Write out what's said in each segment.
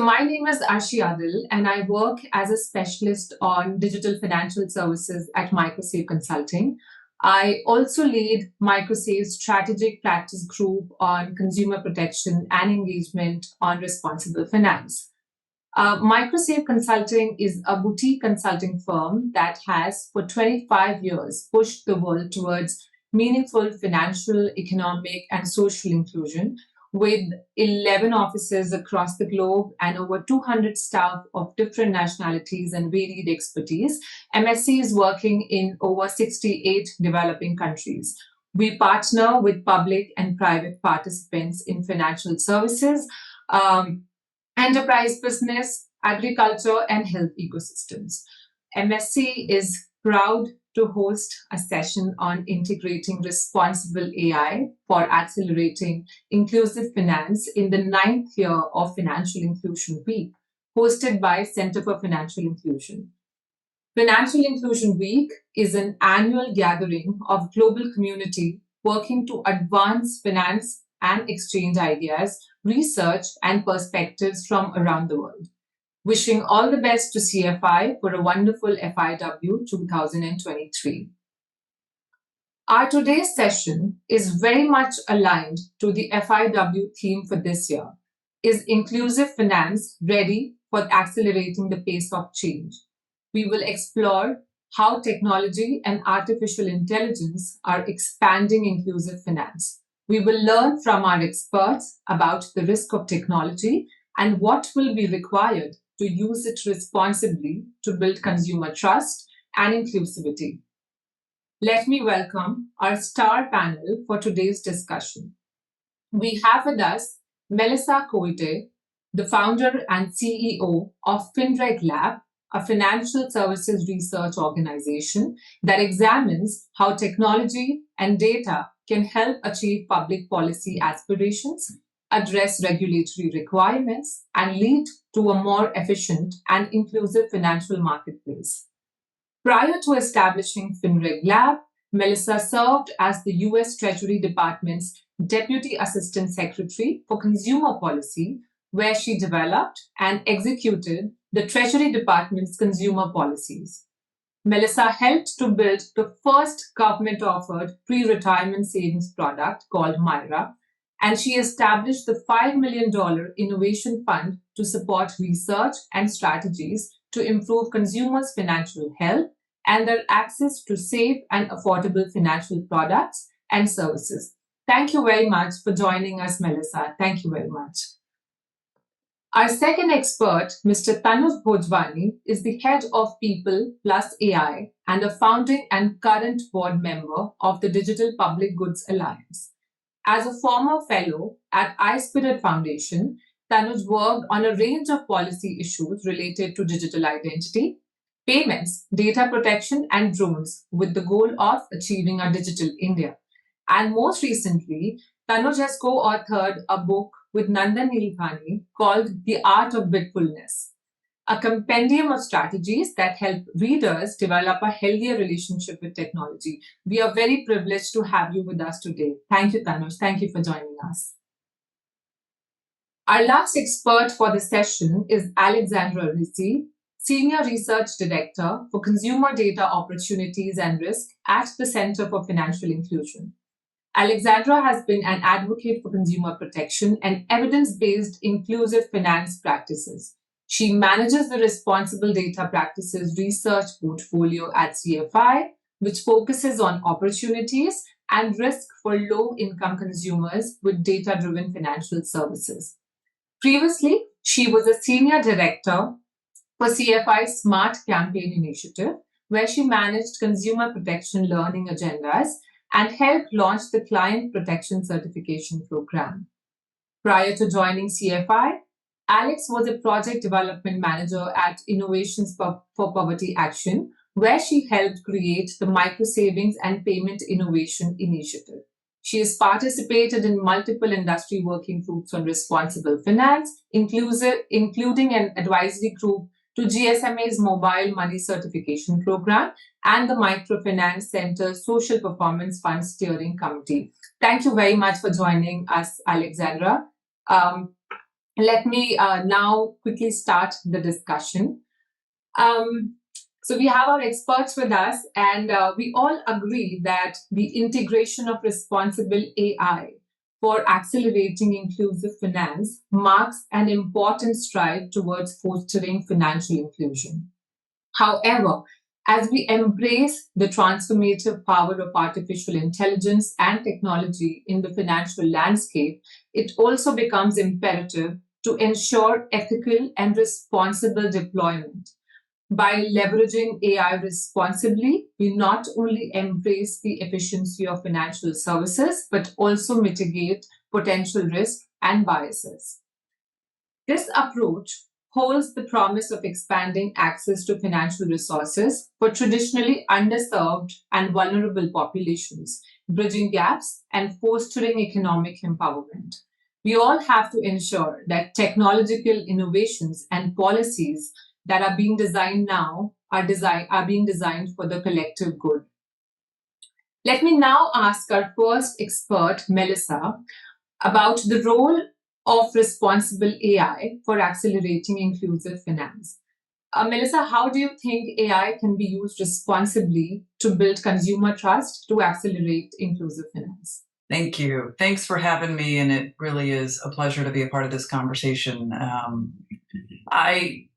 So my name is Arshi Adil, and I work as a specialist on digital financial services at MicroSave Consulting. I also lead MicroSave's strategic practice group on consumer protection and engagement on responsible finance. MicroSave Consulting is a boutique consulting firm that has, for 25 years, pushed the world towards meaningful financial, economic, and social inclusion, with 11 offices across the globe and over 200 staff of different nationalities and varied expertise. MSC is working in over 68 developing countries. We partner with public and private participants in financial services, enterprise business, agriculture, and health ecosystems. MSC is proud to host a session on integrating responsible AI for accelerating inclusive finance in the 9th year of Financial Inclusion Week, hosted by Center for Financial Inclusion. Financial Inclusion Week is an annual gathering of global community working to advance finance and exchange ideas, research, and perspectives from around the world. Wishing all the best to CFI for a wonderful FIW 2023. Our today's session is very much aligned to the FIW theme for this year. Is inclusive finance ready for accelerating the pace of change? We will explore how technology and artificial intelligence are expanding inclusive finance. We will learn from our experts about the risk of technology and what will be required to use it responsibly to build consumer trust and inclusivity. Let me welcome our star panel for today's discussion. We have with us Melissa Coite, the founder and CEO of FinReg Lab, a financial services research organization that examines how technology and data can help achieve public policy aspirations, address regulatory requirements, and lead to a more efficient and inclusive financial marketplace. Prior to establishing FinReg Lab, Melissa served as the U.S. Treasury Department's Deputy Assistant Secretary for Consumer Policy, where she developed and executed the Treasury Department's consumer policies. Melissa helped to build the first government-offered pre-retirement savings product called Myra, and she established the $5 million Innovation Fund to support research and strategies to improve consumers' financial health and their access to safe and affordable financial products and services. Thank you very much for joining us, Melissa. Thank you very much. Our second expert, Mr. Tanuj Bhojwani, is the head of People Plus AI and a founding and current board member of the Digital Public Goods Alliance. As a former fellow at iSpirit Foundation, Tanuj worked on a range of policy issues related to digital identity, payments, data protection, and drones, with the goal of achieving a digital India. And most recently, Tanuj has co-authored a book with Nandan Nilekani called The Art of Bitfulness, a compendium of strategies that help readers develop a healthier relationship with technology. We are very privileged to have you with us today. Thank you, Tanuj. Thank you for joining us. Our last expert for the session is Alexandra Risi, Senior Research Director for Consumer Data Opportunities and Risk at the Center for Financial Inclusion. Alexandra has been an advocate for consumer protection and evidence-based inclusive finance practices. She manages the Responsible Data Practices research portfolio at CFI, which focuses on opportunities and risk for low-income consumers with data-driven financial services. Previously, she was a senior director for CFI's Smart Campaign Initiative, where she managed consumer protection learning agendas and helped launch the Client Protection Certification Program. Prior to joining CFI, Alex was a project development manager at Innovations for Poverty Action, where she helped create the Microsavings and Payment Innovation Initiative. She has participated in multiple industry working groups on responsible finance, including an advisory group to GSMA's Mobile Money Certification Program and the Microfinance Center's Social Performance Fund Steering Committee. Thank you very much for joining us, Alexandra. Let me now quickly start the discussion. So we have our experts with us, and we all agree that the integration of responsible AI for accelerating inclusive finance marks an important stride towards fostering financial inclusion. However, as we embrace the transformative power of artificial intelligence and technology in the financial landscape, it also becomes imperative to ensure ethical and responsible deployment. By leveraging AI responsibly, we not only embrace the efficiency of financial services, but also mitigate potential risk and biases. This approach holds the promise of expanding access to financial resources for traditionally underserved and vulnerable populations, bridging gaps and fostering economic empowerment. We all have to ensure that technological innovations and policies that are being designed now are being designed for the collective good. Let me now ask our first expert, Melissa, about the role of responsible AI for accelerating inclusive finance. Melissa, how do you think AI can be used responsibly to build consumer trust to accelerate inclusive finance? Thank you. Thanks for having me, and it really is a pleasure to be a part of this conversation.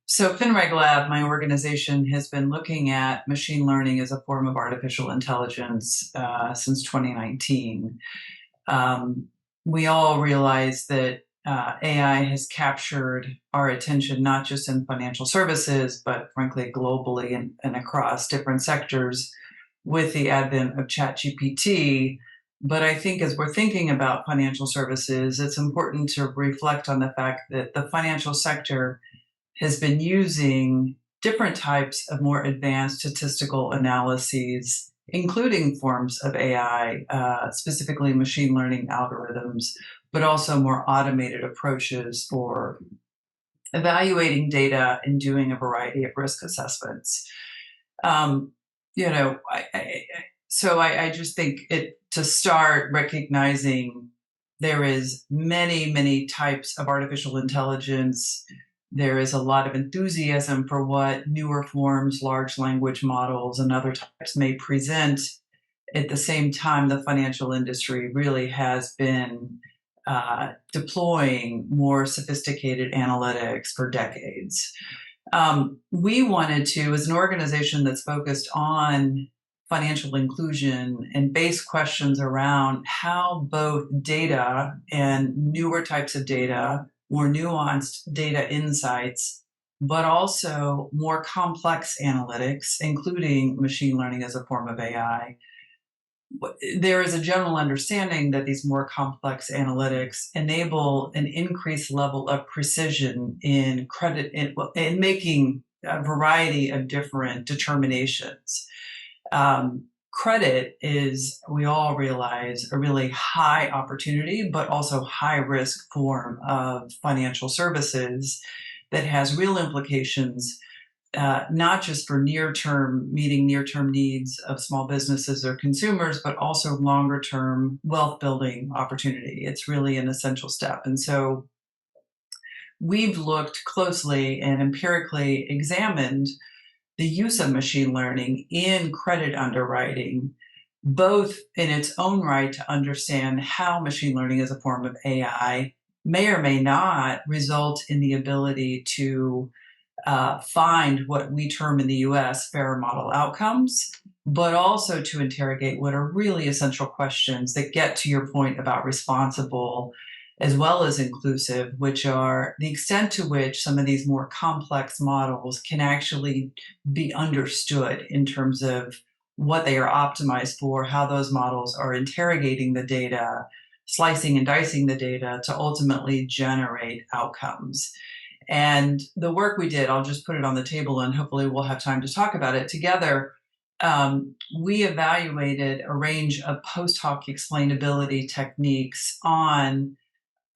FinReg Lab, my organization, has been looking at machine learning as a form of artificial intelligence since 2019. We all realize that AI has captured our attention, not just in financial services, but frankly, globally and across different sectors with the advent of ChatGPT. But I think as we're thinking about financial services, it's important to reflect on the fact that the financial sector has been using different types of more advanced statistical analyses, including forms of AI, specifically machine learning algorithms, but also more automated approaches for evaluating data and doing a variety of risk assessments. I just think to start recognizing there is many types of artificial intelligence. There is a lot of enthusiasm for what newer forms, large language models, and other types may present. At the same time, the financial industry really has been deploying more sophisticated analytics for decades. We wanted to, as an organization that's focused on financial inclusion and base questions around how both data and newer types of data, more nuanced data insights, but also more complex analytics, including machine learning as a form of AI. There is a general understanding that these more complex analytics enable an increased level of precision in credit in making a variety of different determinations. Credit is, we all realize, a really high opportunity, but also high risk form of financial services that has real implications, not just for meeting near-term needs of small businesses or consumers, but also longer-term wealth building opportunity. It's really an essential step. And so we've looked closely and empirically examined the use of machine learning in credit underwriting, both in its own right to understand how machine learning as a form of AI may or may not result in the ability to find what we term in the US fair model outcomes, but also to interrogate what are really essential questions that get to your point about responsible as well as inclusive, which are the extent to which some of these more complex models can actually be understood in terms of what they are optimized for, how those models are interrogating the data, slicing and dicing the data to ultimately generate outcomes. And the work we did, I'll just put it on the table and hopefully we'll have time to talk about it together. We evaluated a range of post hoc explainability techniques on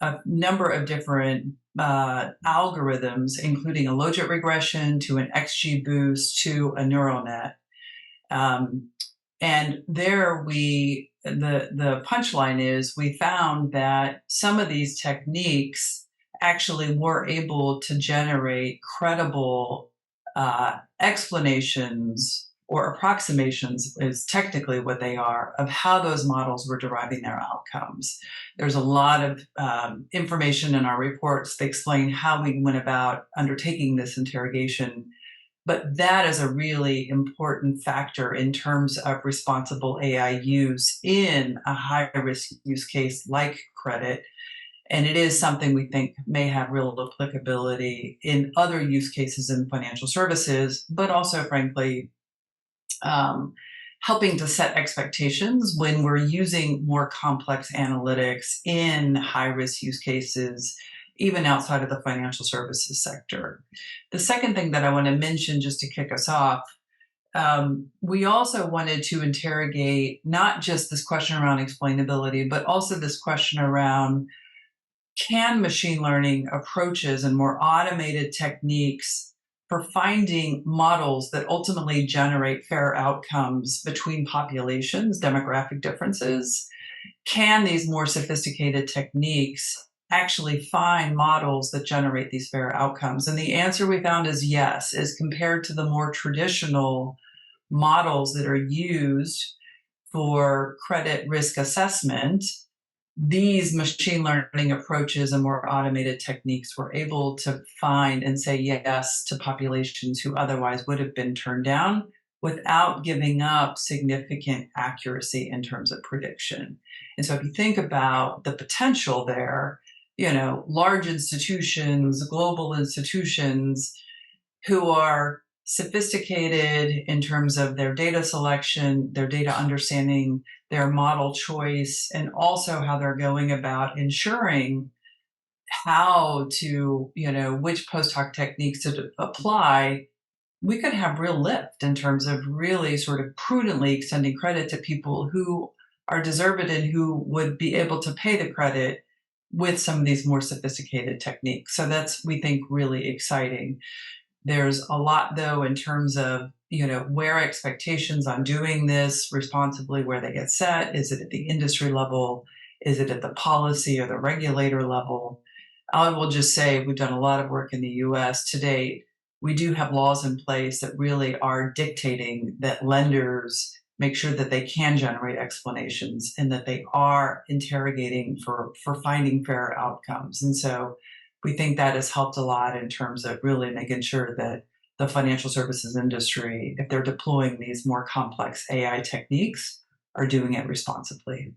a number of different algorithms, including a logit regression to an XGBoost to a neural net. And there the punchline is we found that some of these techniques actually were able to generate credible explanations or approximations is technically what they are of how those models were deriving their outcomes. There's a lot of information in our reports that explain how we went about undertaking this interrogation, but that is a really important factor in terms of responsible AI use in a high-risk use case like credit. And it is something we think may have real applicability in other use cases in financial services, but also, frankly, helping to set expectations when we're using more complex analytics in high-risk use cases, even outside of the financial services sector. The second thing that I want to mention, just to kick us off, we also wanted to interrogate not just this question around explainability, but also this question around, can machine learning approaches and more automated techniques for finding models that ultimately generate fair outcomes between populations, demographic differences, can these more sophisticated techniques actually find models that generate these fair outcomes? And the answer we found is yes, as compared to the more traditional models that are used for credit risk assessment. These machine learning approaches and more automated techniques were able to find and say yes to populations who otherwise would have been turned down without giving up significant accuracy in terms of prediction. And so if you think about the potential there, large institutions, global institutions who are sophisticated in terms of their data selection, their data understanding, their model choice, and also how they're going about ensuring how to, which post hoc techniques to apply, we could have real lift in terms of really sort of prudently extending credit to people who are deserving and who would be able to pay the credit with some of these more sophisticated techniques. So that's, we think, really exciting. There's a lot, though, in terms of, where expectations on doing this responsibly, where they get set. Is it at the industry level? Is it at the policy or the regulator level? I will just say we've done a lot of work in the US to date. We do have laws in place that really are dictating that lenders make sure that they can generate explanations and that they are interrogating for finding fair outcomes. And so we think that has helped a lot in terms of really making sure that the financial services industry, if they're deploying these more complex AI techniques, are doing it responsibly.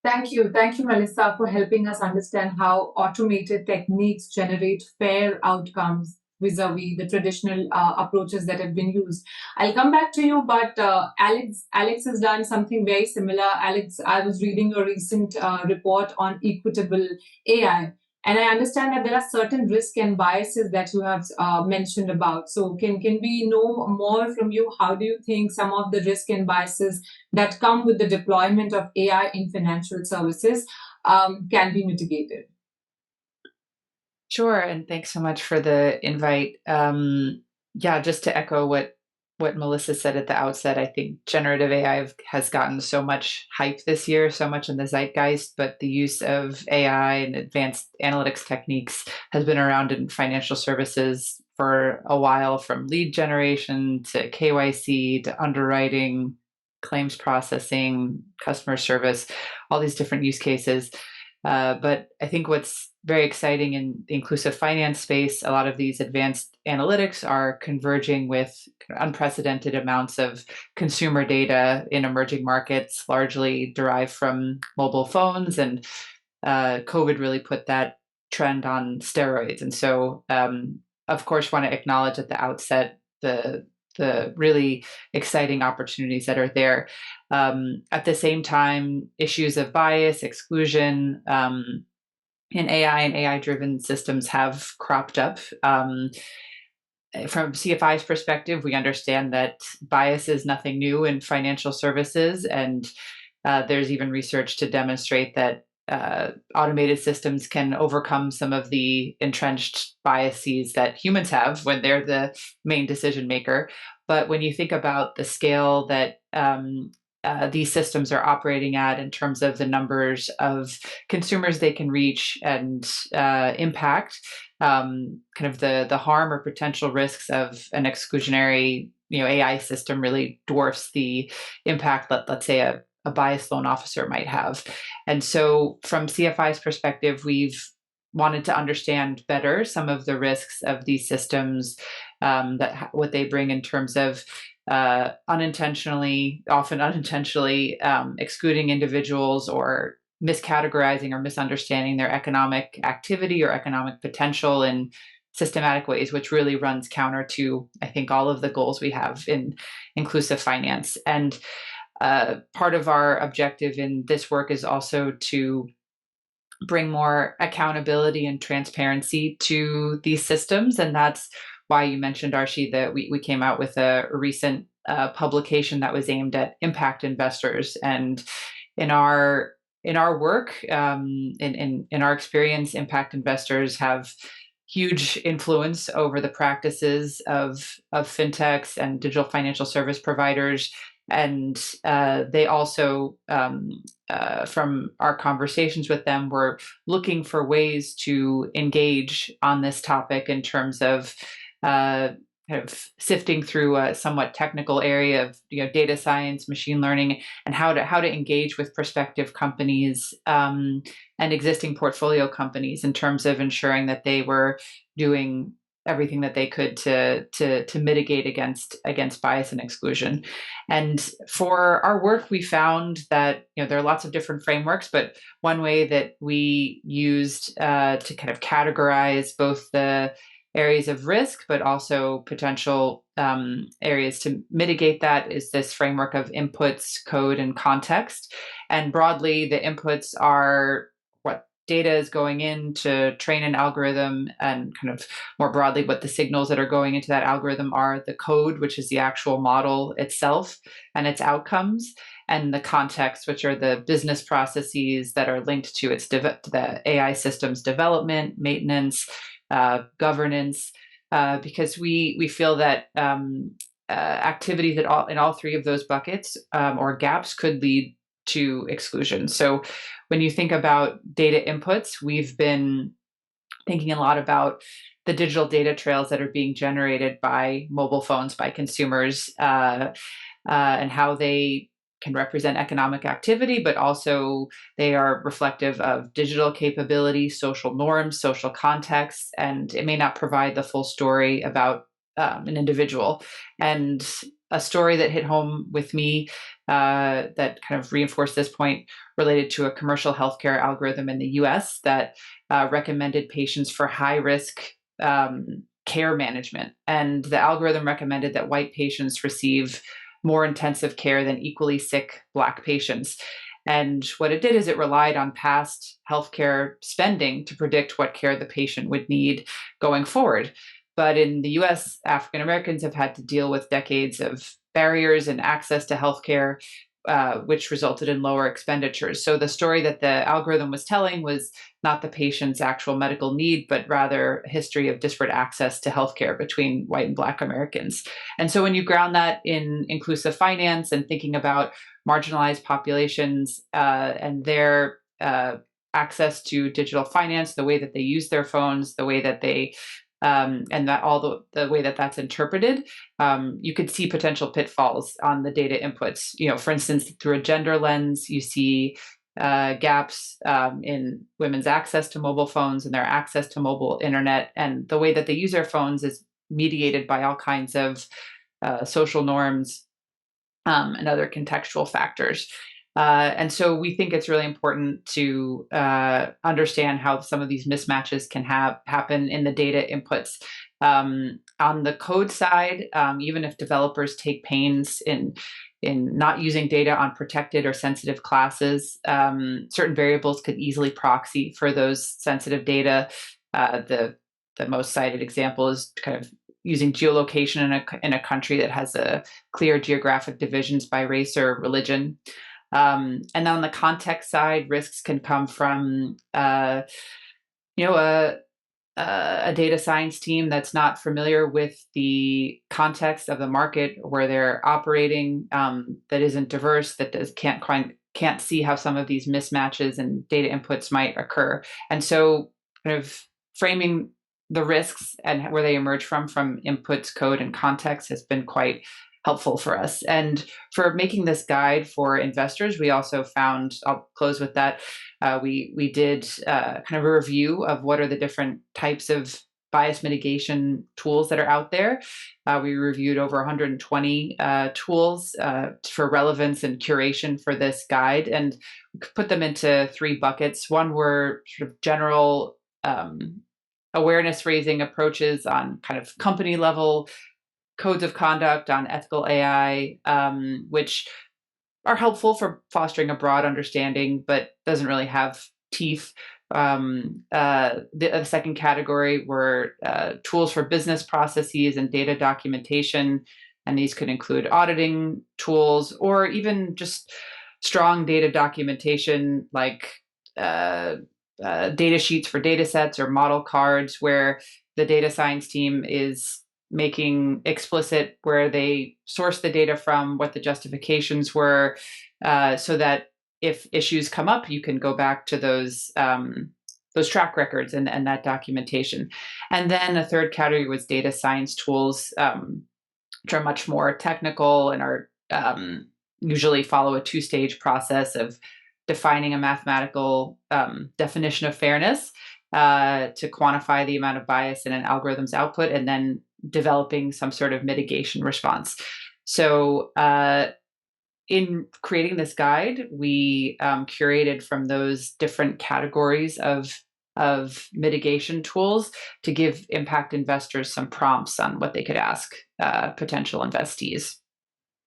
Thank you. Thank you, Melissa, for helping us understand how automated techniques generate fair outcomes vis-a-vis the traditional approaches that have been used. I'll come back to you, but Alex has done something very similar. Alex, I was reading a recent report on equitable AI, and I understand that there are certain risks and biases that you have mentioned about. So can we know more from you? How do you think some of the risk and biases that come with the deployment of AI in financial services can be mitigated? Sure, and thanks so much for the invite. Yeah, just to echo what Melissa said at the outset, I think generative AI has gotten so much hype this year, so much in the zeitgeist, but the use of AI and advanced analytics techniques has been around in financial services for a while, from lead generation to KYC to underwriting, claims processing, customer service, all these different use cases. But I think what's very exciting in the inclusive finance space, a lot of these advanced analytics are converging with unprecedented amounts of consumer data in emerging markets, largely derived from mobile phones. And COVID really put that trend on steroids. And so, of course, want to acknowledge at the outset the really exciting opportunities that are there. At the same time, issues of bias, exclusion in AI and AI-driven systems have cropped up. From CFI's perspective, we understand that bias is nothing new in financial services, and there's even research to demonstrate that automated systems can overcome some of the entrenched biases that humans have when they're the main decision maker. But when you think about the scale that these systems are operating at in terms of the numbers of consumers they can reach and impact, kind of the harm or potential risks of an exclusionary AI system really dwarfs the impact that, let's say, a biased loan officer might have. And so from CFI's perspective, we've wanted to understand better some of the risks of these systems, what they bring in terms of often unintentionally excluding individuals or miscategorizing or misunderstanding their economic activity or economic potential in systematic ways, which really runs counter to, I think, all of the goals we have in inclusive finance. And part of our objective in this work is also to bring more accountability and transparency to these systems. And that's why you mentioned, Archie, that we came out with a recent publication that was aimed at impact investors. And in our work, in our experience, impact investors have huge influence over the practices of fintechs and digital financial service providers. And they also, from our conversations with them, were looking for ways to engage on this topic in terms of kind of sifting through a somewhat technical area of data science, machine learning, and how to engage with prospective companies and existing portfolio companies in terms of ensuring that they were doing everything that they could to mitigate against bias and exclusion. And for our work, we found that there are lots of different frameworks, but one way that we used to kind of categorize both the areas of risk, but also potential areas to mitigate that is this framework of inputs, code, and context. And broadly, the inputs are what data is going in to train an algorithm, and kind of more broadly, what the signals that are going into that algorithm are. The code, which is the actual model itself and its outcomes, and the context, which are the business processes that are linked to the AI system's development, maintenance, governance, because we feel that activities in all three of those buckets or gaps could lead to exclusion. So when you think about data inputs, we've been thinking a lot about the digital data trails that are being generated by mobile phones, by consumers, and how they can represent economic activity, but also they are reflective of digital capability, social norms, social contexts, and it may not provide the full story about an individual. And a story that hit home with me that kind of reinforced this point related to a commercial healthcare algorithm in the US that recommended patients for high risk care management. And the algorithm recommended that white patients receive more intensive care than equally sick Black patients. And what it did is it relied on past healthcare spending to predict what care the patient would need going forward. But in the US, African Americans have had to deal with decades of barriers and access to healthcare, which resulted in lower expenditures. So the story that the algorithm was telling was not the patient's actual medical need, but rather a history of disparate access to healthcare between white and Black Americans. And so when you ground that in inclusive finance and thinking about marginalized populations and their access to digital finance, the way that they use their phones, the way that they and that all the way that that's interpreted, you could see potential pitfalls on the data inputs. For instance, through a gender lens, you see gaps in women's access to mobile phones and their access to mobile internet, and the way that they use their phones is mediated by all kinds of social norms and other contextual factors. And so we think it's really important to understand how some of these mismatches can happen in the data inputs. On the code side, even if developers take pains in not using data on protected or sensitive classes, certain variables could easily proxy for those sensitive data. The most cited example is kind of using geolocation in a country that has a clear geographic divisions by race or religion. And then on the context side, risks can come from, a data science team that's not familiar with the context of the market where they're operating, that isn't diverse, that can't see how some of these mismatches and data inputs might occur. And so kind of framing the risks and where they emerge from inputs, code, and context has been quite helpful for us. And for making this guide for investors, we also found, I'll close with that, we did kind of a review of what are the different types of bias mitigation tools that are out there. We reviewed over 120 tools for relevance and curation for this guide, and put them into 3 buckets. One were sort of general awareness raising approaches on kind of company level codes of conduct on ethical AI, which are helpful for fostering a broad understanding, but doesn't really have teeth. The second category were tools for business processes and data documentation, and these could include auditing tools or even just strong data documentation like data sheets for data sets or model cards where the data science team is making explicit where they source the data from, what the justifications were, so that if issues come up, you can go back to those track records and that documentation. And then a third category was data science tools, which are much more technical and are usually follow a 2-stage process of defining a mathematical definition of fairness to quantify the amount of bias in an algorithm's output, and then developing some sort of mitigation response. So in creating this guide, we curated from those different categories of mitigation tools to give impact investors some prompts on what they could ask potential investees.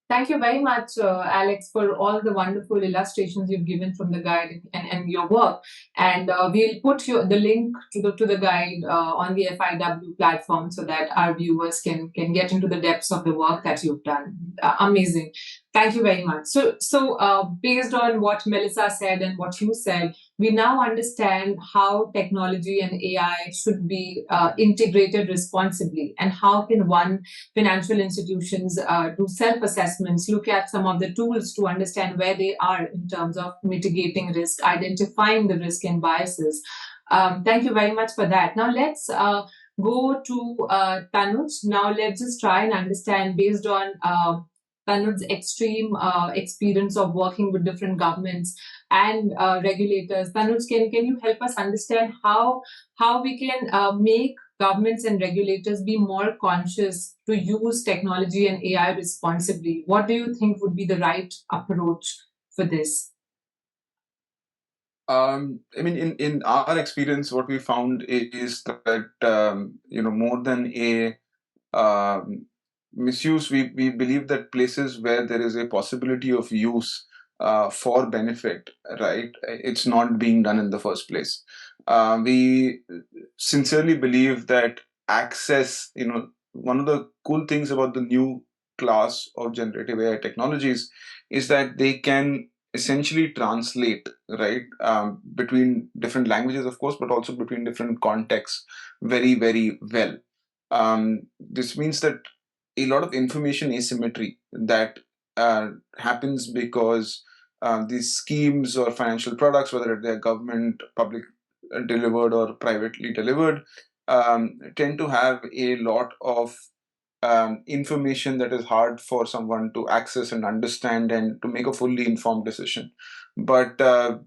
Thank you very much, Alex, for all the wonderful illustrations you've given from the guide and your work. And we'll put the link to the guide on the FIW platform so that our viewers can get into the depths of the work that you've done. Amazing. Thank you very much. So based on what Melissa said and what you said, we now understand how technology and AI should be integrated responsibly, and how can financial institutions do self-assessments, look at some of the tools to understand where they are in terms of mitigating risk, identifying the risk and biases. Thank you very much for that. Now let's go to Tanuj. Now let's just try and understand, based on Tanuj's extreme experience of working with different governments and regulators. Tanuj, can you help us understand how we can make governments and regulators be more conscious to use technology and AI responsibly? What do you think would be the right approach for this? I mean, in our experience, what we found is that more than a misuse, we believe that places where there is a possibility of use for benefit, right, it's not being done in the first place. We sincerely believe that access, one of the cool things about the new class of generative AI technologies is that they can essentially translate, right, between different languages, of course, but also between different contexts very, very well. This means that a lot of information asymmetry that happens because these schemes or financial products, whether they're government, public delivered or privately delivered, tend to have a lot of information that is hard for someone to access and understand and to make a fully informed decision. But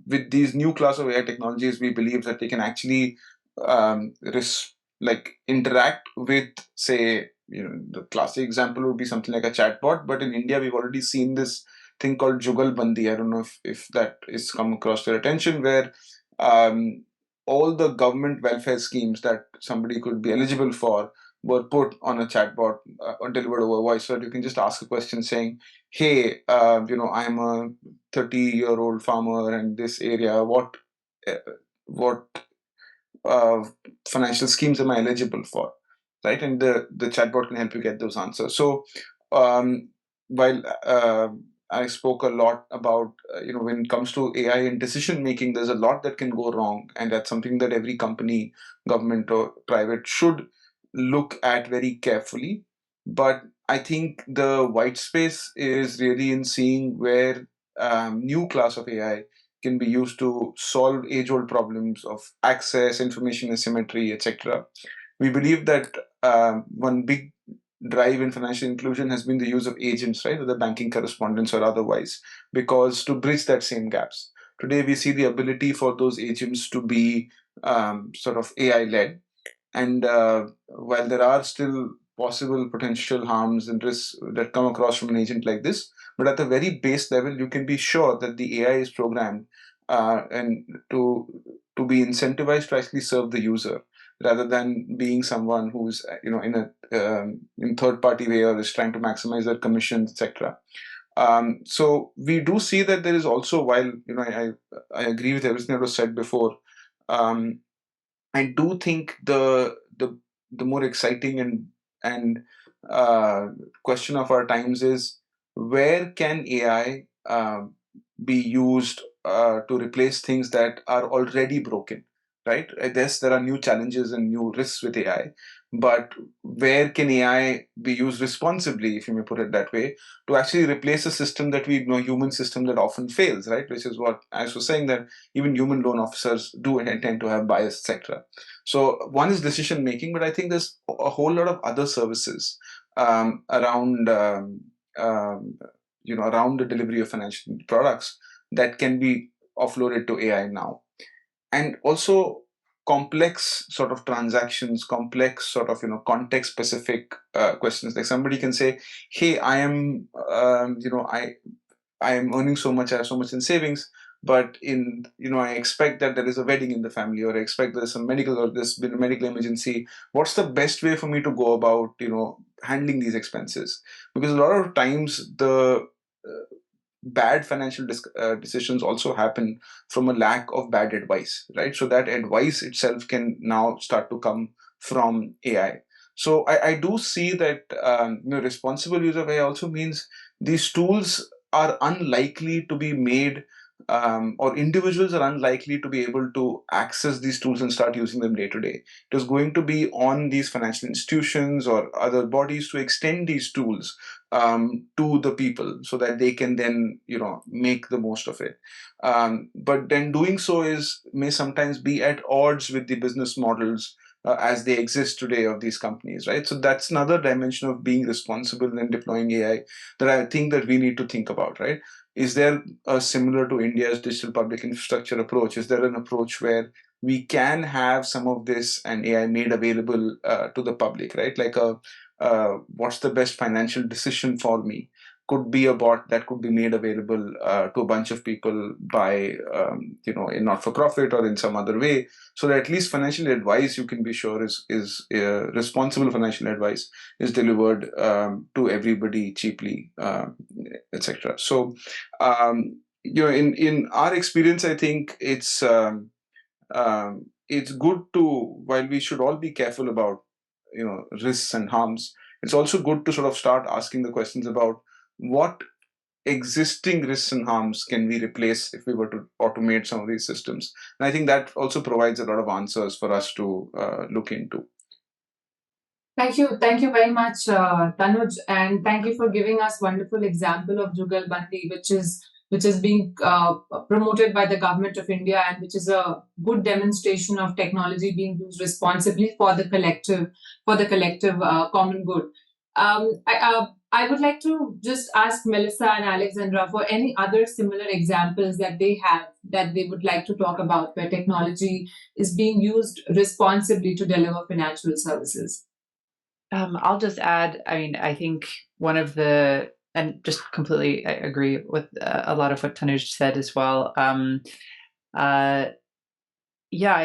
with these new class of AI technologies, we believe that they can actually interact with, say, the classic example would be something like a chatbot. But in India, we've already seen this thing called Jugalbandi. I don't know if that is come across your attention, where all the government welfare schemes that somebody could be eligible for were put on a chatbot or delivered over voice, so that you can just ask a question saying, hey, I'm a 30-year-old farmer in this area, what financial schemes am I eligible for, right? And the chatbot can help you get those answers. So while I spoke a lot about, when it comes to AI and decision making, there's a lot that can go wrong. And that's something that every company, government or private, should look at very carefully. But I think the white space is really in seeing where new class of AI can be used to solve age-old problems of access, information asymmetry, etc. We believe that one big drive in financial inclusion has been the use of agents, right, whether banking correspondents or otherwise, because to bridge that same gaps. Today, we see the ability for those agents to be sort of AI led. And while there are still possible potential harms and risks that come across from an agent like this, but at the very base level, you can be sure that the AI is programmed and to be incentivized to actually serve the user rather than being someone who's in a in third party way or is trying to maximize their commissions, etc. So we do see that there is also, while I agree with everything that was said before. Um, I do think the more exciting and question of our times is, where can AI be used to replace things that are already broken, right? I guess there are new challenges and new risks with AI, but where can AI be used responsibly, if you may put it that way, to actually replace a system that we know, human system that often fails, right? Which is what I was saying, that even human loan officers do tend to have bias, etc. So one is decision making, but I think there's a whole lot of other services around around the delivery of financial products that can be offloaded to AI now, and also complex sort of transactions, complex sort of context specific questions. Like somebody can say, "Hey, I am I am earning so much, I have so much in savings, but I expect that there is a wedding in the family, or I expect there's some medical, or there's been a medical emergency. What's the best way for me to go about, handling these expenses?" Because a lot of times the bad financial decisions also happen from a lack of bad advice, right? So that advice itself can now start to come from AI. So I do see that responsible use of AI also means these tools are unlikely to be made, or individuals are unlikely to be able to access these tools and start using them day to day. It is going to be on these financial institutions or other bodies to extend these tools to the people so that they can then make the most of it. But then doing so may sometimes be at odds with the business models as they exist today of these companies, right? So that's another dimension of being responsible and deploying AI that I think that we need to think about, right? Is there a similar to India's digital public infrastructure approach? Is there an approach where we can have some of this and AI made available to the public, right? Like what's the best financial decision for me? Could be a bot that could be made available to a bunch of people by, in not-for-profit or in some other way, so that at least financial advice, you can be sure, is responsible financial advice is delivered to everybody cheaply, etc. So, in our experience, I think it's good to, while we should all be careful about risks and harms, it's also good to sort of start asking the questions about what existing risks and harms can we replace if we were to automate some of these systems. And I think that also provides a lot of answers for us to look into. Thank you very much, Tanuj, and thank you for giving us wonderful example of Jugalbandi, which is being promoted by the government of India, and which is a good demonstration of technology being used responsibly for the collective common good. I would like to just ask Melissa and Alexandra for any other similar examples that they have that they would like to talk about where technology is being used responsibly to deliver financial services. I'll just add, I mean, I think one of the, and just completely I agree with a lot of what Tanuj said as well.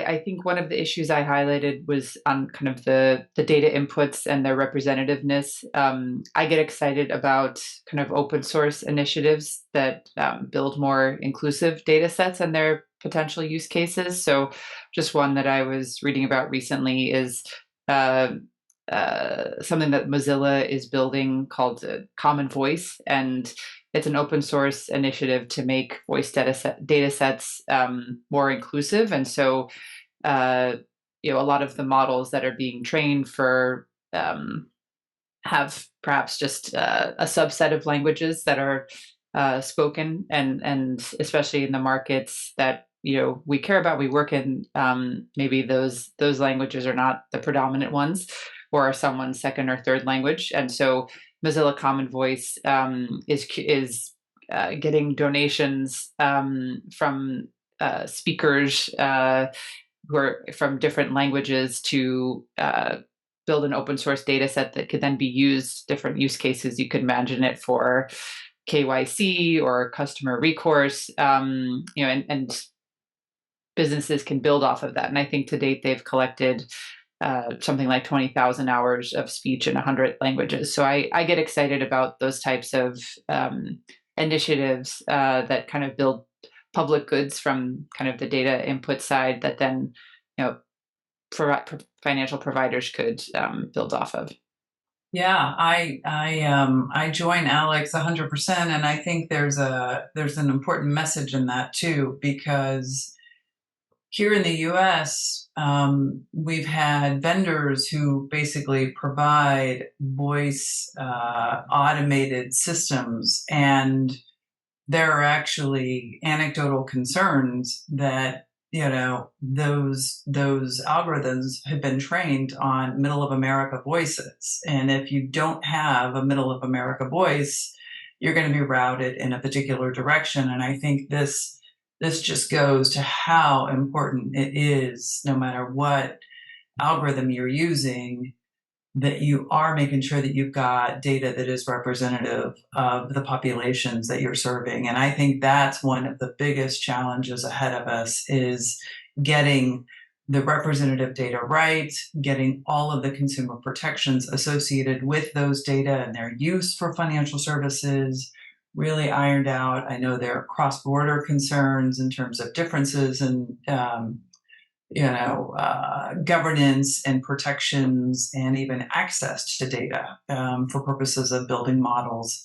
I think one of the issues I highlighted was on kind of the data inputs and their representativeness. I get excited about kind of open source initiatives that build more inclusive data sets and their potential use cases. So just one that I was reading about recently is something that Mozilla is building called Common Voice, and it's an open source initiative to make voice data sets more inclusive. And so, a lot of the models that are being trained for have perhaps just a subset of languages that are spoken, and especially in the markets that we care about, we work in, maybe those languages are not the predominant ones, or someone's second or third language. And so Mozilla Common Voice is getting donations from speakers who are from different languages to build an open source data set that could then be used, different use cases. You could imagine it for KYC or customer recourse, and businesses can build off of that. And I think to date, they've collected something like 20,000 hours of speech in 100 languages. So I get excited about those types of initiatives that kind of build public goods from kind of the data input side that then, financial providers could build off of. Yeah, I join Alex 100%, and I think there's an important message in that too, because here in the U.S., we've had vendors who basically provide voice automated systems, and there are actually anecdotal concerns that those algorithms have been trained on middle of America voices, and if you don't have a middle of America voice, you're going to be routed in a particular direction. And I think this just goes to how important it is, no matter what algorithm you're using, that you are making sure that you've got data that is representative of the populations that you're serving. And I think that's one of the biggest challenges ahead of us, is getting the representative data right, getting all of the consumer protections associated with those data and their use for financial services really ironed out. I know there are cross-border concerns in terms of differences in governance and protections and even access to data for purposes of building models.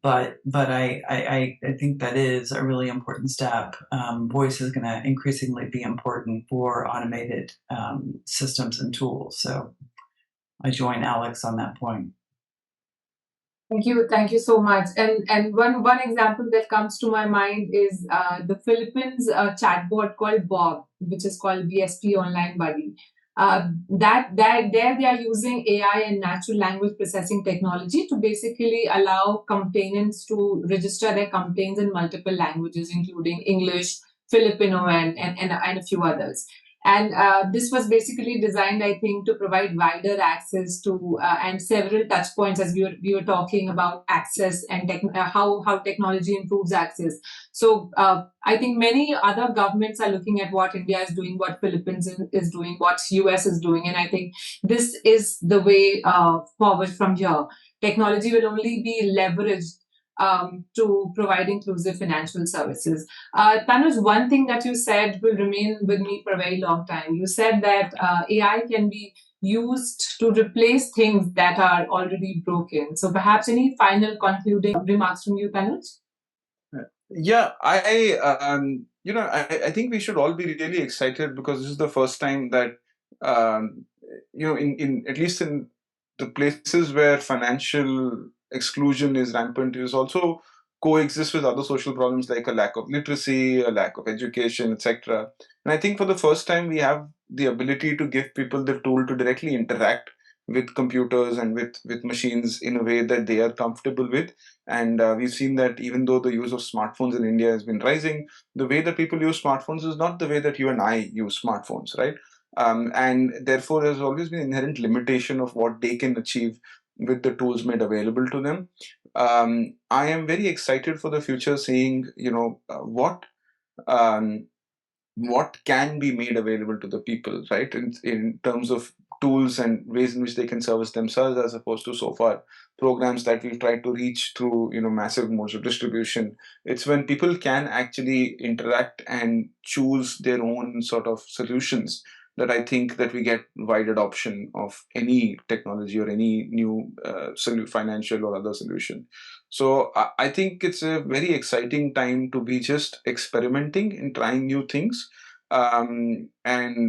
But I think that is a really important step. Voice is going to increasingly be important for automated systems and tools. So I join Alex on that point. Thank you so much. And one example that comes to my mind is the Philippines chatbot called Bob, which is called BSP Online Buddy. There they are using AI and natural language processing technology to basically allow complainants to register their complaints in multiple languages, including English, Filipino, and a few others. And this was basically designed, I think, to provide wider access to and several touch points, as we were talking about access and how technology improves access. So I think many other governments are looking at what India is doing, what Philippines is doing, what US is doing. And I think this is the way forward from here. Technology will only be leveraged to provide inclusive financial services. Tanuj, one thing that you said will remain with me for a very long time. You said that AI can be used to replace things that are already broken. So perhaps any final concluding remarks from you, Tanuj? Yeah, I think we should all be really excited, because this is the first time that in at least in the places where financial exclusion is rampant, is also coexist with other social problems like a lack of literacy, a lack of education, etc. And I think for the first time we have the ability to give people the tool to directly interact with computers and with machines in a way that they are comfortable with. And we've seen that even though the use of smartphones in India has been rising, the way that people use smartphones is not the way that you and I use smartphones, right? And therefore, there's always been inherent limitation of what they can achieve with the tools made available to them. I am very excited for the future, seeing what can be made available to the people, right? In terms of tools and ways in which they can service themselves, as opposed to so far programs that we've tried to reach through massive modes of distribution. It's when people can actually interact and choose their own sort of solutions that I think that we get wide adoption of any technology or any new financial or other solution. So I think it's a very exciting time to be just experimenting and trying new things. And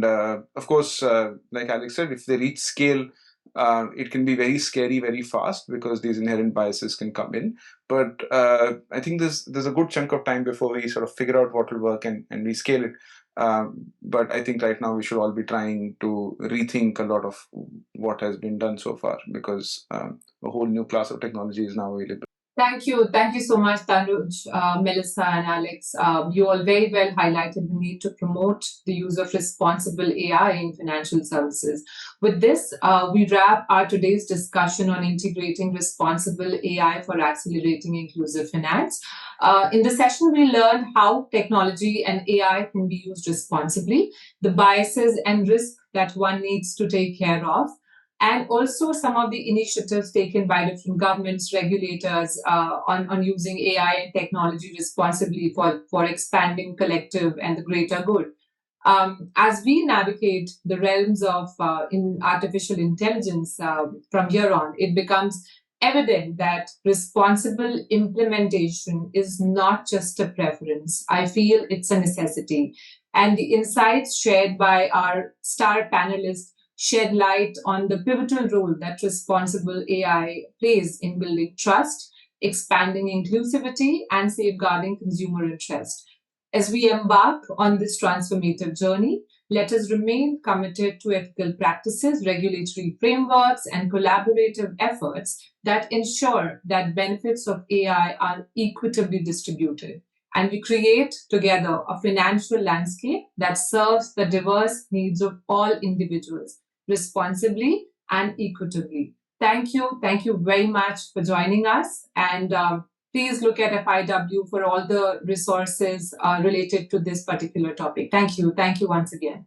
of course, like Alex said, if they reach scale, it can be very scary very fast because these inherent biases can come in. But I think there's a good chunk of time before we sort of figure out what will work and we scale it. But I think right now we should all be trying to rethink a lot of what has been done so far, because a whole new class of technology is now available. Thank you. Thank you so much, Tanuj, Melissa, and Alex. You all very well highlighted the need to promote the use of responsible AI in financial services. With this, we wrap our today's discussion on integrating responsible AI for accelerating inclusive finance. In the session, we learned how technology and AI can be used responsibly, the biases and risks that one needs to take care of, and also some of the initiatives taken by different governments, regulators on using AI and technology responsibly for expanding collective and the greater good. As we navigate the realms of in artificial intelligence from here on, it becomes evident that responsible implementation is not just a preference. I feel it's a necessity. And the insights shared by our star panelists shed light on the pivotal role that responsible AI plays in building trust, expanding inclusivity, and safeguarding consumer interest. As we embark on this transformative journey, let us remain committed to ethical practices, regulatory frameworks, and collaborative efforts that ensure that benefits of AI are equitably distributed. And we create together a financial landscape that serves the diverse needs of all individuals responsibly and equitably. Thank you. Thank you very much for joining us. And please look at FIW for all the resources related to this particular topic. Thank you. Thank you once again.